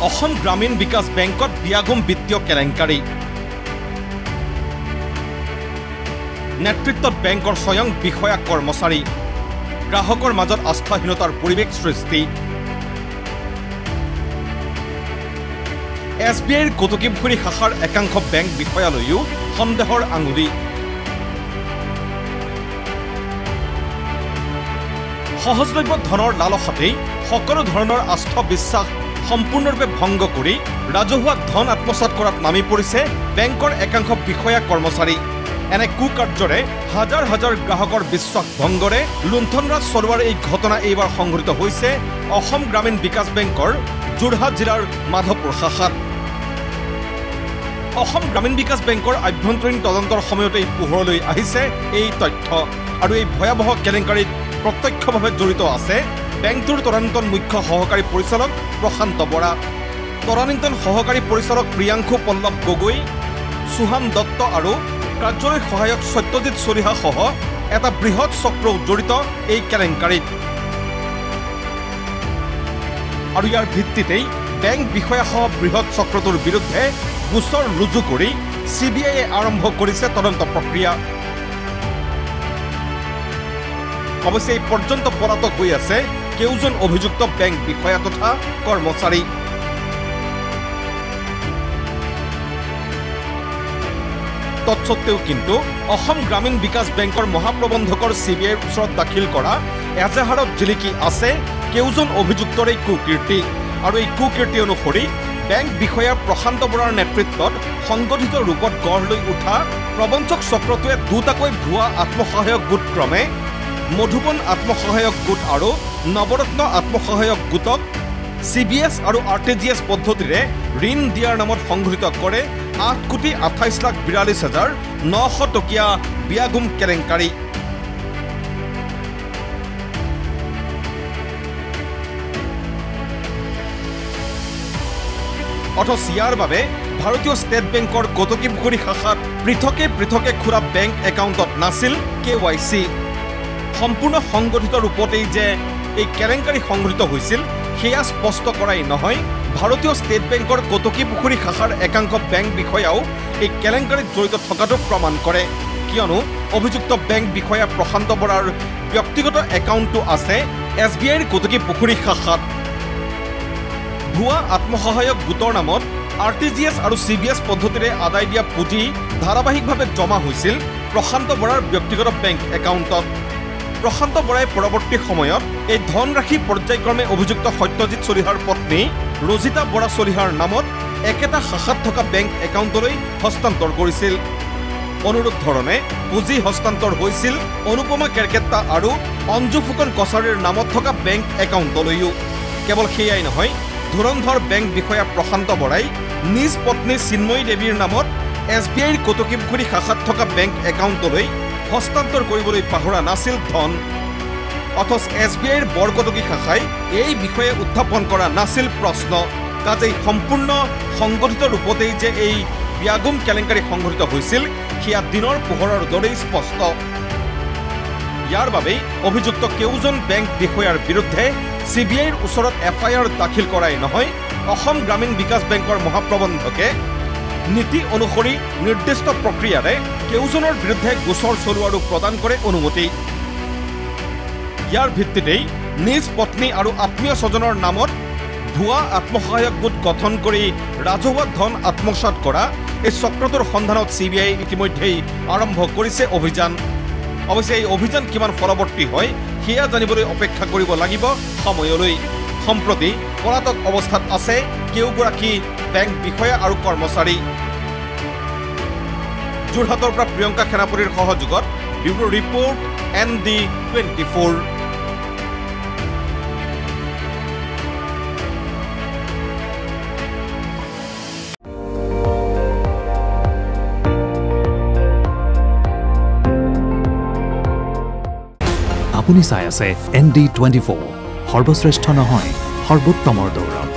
অসম গ্ৰামীণ বিকাশ বেংকত বিয়াগুম বিত্তীয় কেলেংকাৰী নেতৃত্বত বেংকৰ স্বয়ং বিষয়া কৰ্মচাৰী গ্ৰাহকৰ মাজত আস্থাহীনতাৰ পৰিৱেশ সৃষ্টি SBIৰ কটকীপুখুৰী শাখাৰ একাংশ বেংক বিষয়ালৈও সন্দেহৰ আঙুলি সহজলভ্য ধনৰ লালসাতেই সকলো ধৰণৰ আস্থা বিশ্বাস সম্পূৰ্ণৰূপে ভংগ কৰি ৰাজহুৱা ধন আত্মসাৎ কৰাত নামি পৰিছে বেংকৰ একাংশ বিষয়া কৰ্মচাৰী এনে কুকাৰ্যৰে হাজাৰ হাজাৰ গ্ৰাহকৰ বিশ্বাস ভংগৰে লুণ্ঠনৰাজ চলোৱাৰ এই ঘটনা এইবাৰ সংঘটিত হৈছে অসম গ্ৰামীণ বিকাশ বেংকৰ যোৰহাট জিলাৰ মাধৱপুৰ শাখাত অসম গ্ৰামীণ বিকাশ বেংকৰ আভ্যন্তৰীণ তদন্তৰ সময়তেই পোহৰলৈ আহিছে এই তথ্য আৰু এই ভয়াৱহ কেলেংকাৰীত প্ৰত্যক্ষভাৱে জড়িত আছে বেংকটোৰ তদানীন্তন মুখ্য সহকাৰী পৰিচালক প্ৰশান্ত বৰা তদানীন্তন সহকাৰী পৰিচালক প্ৰিয়াংশু পল্লৱ গগৈ সুহান দত্ত আৰু কাৰ্যালয় সহায়ক সত্যজিৎ চলিহা সহ এটা বৃহৎ চক্ৰও জড়িত এই কেলেংকাৰীত আৰু ইয়াৰ ভিত্তিতেই বেংক বিষয়াসহ বৃহৎ চক্ৰটোৰ বিৰুদ্ধে গোচৰ ৰুজু কৰি CBIয়ে আৰম্ভ কৰিছে তদন্ত প্ৰক্ৰিয়া অৱশ্যে এই পৰ্যন্ত পলাতক হৈ আছে কেউজন অভিযুক্ত বেংক বিষয়া তথা কৰ্মচাৰী তৎসত্ত্বেও কিন্তু অসম গ্ৰামীণ বিকাশ বেংকৰ মহাপ্ৰবন্ধকৰ CBIৰ ওচৰত দাখিল কৰা এজাহাৰত জিলিকি আছে কেউজন অভিযুক্তৰে কুকীৰ্তি আৰু এই কুকীৰ্তি অনুসৰি বেংক বিষয়া প্ৰশান্ত বৰাৰ নেতৃত্বত সংগঠিত ৰূপত গঢ় লৈ উঠা প্ৰবঞ্চক চক্ৰটোৱে দুটাকৈ ভুৱা আত্মসহায়ক গোট ক্ৰমে মধুবন আত্মসহায়ক গোট আৰু নৱৰত্ন আত্মসহায়ক গোটক CBS আৰু RTGS পদ্ধতিৰে ঋণ দিয়াৰ নামত সংঘটিত কৰে 8,28,42,900 টকীয়া বিয়াগুম কেলেংকাৰী অথচ ইয়াৰ বাবে ভাৰতীয় ষ্টেট বেংকৰ কটকীপুখুৰী শাখাত পৃথকে পৃথকে খোলা বেংক একাউণ্টত নাছিল KYC সম্পূৰ্ণ সংগঠিত ৰূপতেই যে এই কেলেংকাৰী সংঘটিত হৈছিল সেয়া স্পষ্ট কৰাই নহয় ভাৰতীয় ষ্টেট বেংকৰ কটকীপুখুৰী শাখাৰ একাংশ বেংক বিষয়াও এই কেলেংকাৰীত জড়িত থকাটো প্ৰমাণ কৰে কিয়নো অভিযুক্ত বেংক বিষয়া প্ৰশান্ত বৰাৰ ব্যক্তিগত একাউণ্টটো আছে SBIৰ কটকীপুখুৰী শাখাত ভুৱা আত্মসহায়ক গোটৰ নামত RTGS আৰু CBS পদ্ধতিৰে আদায় দিয়া পুঁজি ধাৰাবাহিকভাৱে জমা হৈছিল প্ৰশান্ত বৰাৰ ব্যক্তিগত বেংক একাউণ্টত প্ৰশান্ত বৰাই পৰৱৰ্তী সময়ত এই ধনৰাশি পৰ্যায়ক্ৰমে অভিযুক্ত সত্যজিৎ চলিহাৰ পত্নী ৰজিতা বৰা চলিহাৰ নামত একেটা শাখাত থকা বেংক একাউণ্টলৈ হস্তান্তৰ কৰিছিল অনুৰূপ ধৰণে পুঁজি হস্তান্তৰ হৈছিল অনুপমা কেৰকেট্টা আৰু অঞ্জু ফুকন কছাৰীৰ নামত থকা বেংক একাউণ্টলৈও কেৱল সেয়াই নহয় ধুৰন্ধৰ বেংক বিষয়া প্ৰশান্ত বৰাই নিজ পত্নী চিন্ময়ী দেৱীৰ নামত SBIৰ কটকীপুখুৰী শাখাত থকা বেংক একাউণ্টলৈ হস্তান্তৰ কৰিবলৈ পাহৰা নাছিল ধন অথচ SBIৰ বৰকটকী শাখাই এই বিষয়ে উত্থাপন কৰা নাছিল প্ৰশ্ন কাজেই সম্পূৰ্ণ সংগঠিত ৰূপতেই যে এই বিয়াগুম কেলেংকাৰী সংঘটিত হৈছিল সেয়া দিনৰ পোহৰৰ দৰেই স্পষ্ট ইয়াৰ বাবেই অভিযুক্ত কেউজন বেংক বিষয়াৰ বিৰুদ্ধে CBIৰ ওচৰত FIR দাখিল কৰাই নহয় অসম গ্ৰামীণ বিকাশ বেংকৰ মহাপ্ৰবন্ধকে নীতি অনুসৰি নিৰ্দিষ্ট প্ৰক্ৰিয়াৰে কেউজনৰ বিৰুদ্ধে গোচৰ চলোৱাৰো প্ৰদান কৰে অনুমতি ইয়াৰ ভিত্তিতেই নিজ পত্নী আৰু আত্মীয় স্বজনৰ নামত ভুৱা আত্মসহায়ক গোট গঠন কৰি ৰাজহুৱা ধন আত্মসাৎ কৰা এই চক্ৰটোৰ সন্ধানত CBI ইতিমধ্যেই আৰম্ভ কৰিছে অভিযান অৱশ্যে এই অভিযান কিমান ফলৱৰ্তী হয় সেয়া জানিবলৈ অপেক্ষা কৰিব লাগিব সময়লৈ সম্প্ৰতি পলাতক অৱস্থাত আছে কেউগৰাকী বেংক বিষয়া আৰু কৰ্মচাৰী যোৰহাটৰ পৰা প্ৰিয়ংকা সেনাপতিৰ সহযোগত ব্যুৰ ৰিপৰ্ট ND24 আপুনি চাই আছে ND24 সৰ্বশ্ৰেষ্ঠ নহয় সৰ্বোত্তমৰ দৌৰত